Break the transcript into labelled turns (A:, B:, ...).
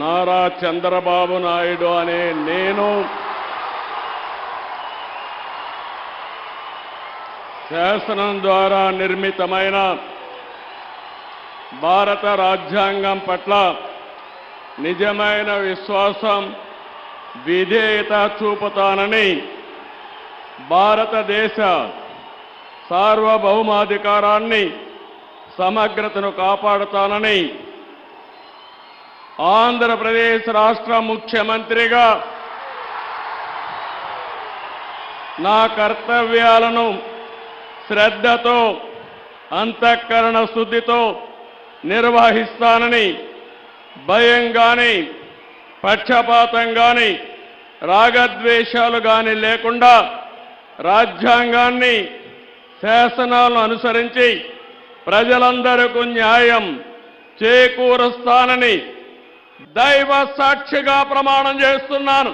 A: నారా చంద్రబాబు నాయుడు అనే నేను శాసనం ద్వారా నిర్మితమైన భారత రాజ్యాంగం పట్ల నిజమైన విశ్వాసం, విధేయత చూపుతానని, భారతదేశ సార్వభౌమాధికారాన్ని, సమగ్రతను కాపాడుతానని ఆంధ్రప్రదేశ్ రాష్ట్ర ముఖ్యమంత్రిగా నా కర్తవ్యాలను శ్రద్ధతో, అంతఃకరణ శుద్ధితో నిర్వహిస్తానని, భయం గాని, పక్షపాతం గాని, రాగద్వేషాలు గాని లేకుండా రాజ్యాంగాన్ని, శాసనాలను అనుసరించి ప్రజలందరికీ న్యాయం చేకూరుస్తానని దైవ సాక్షిగా ప్రమాణం చేస్తున్నాను.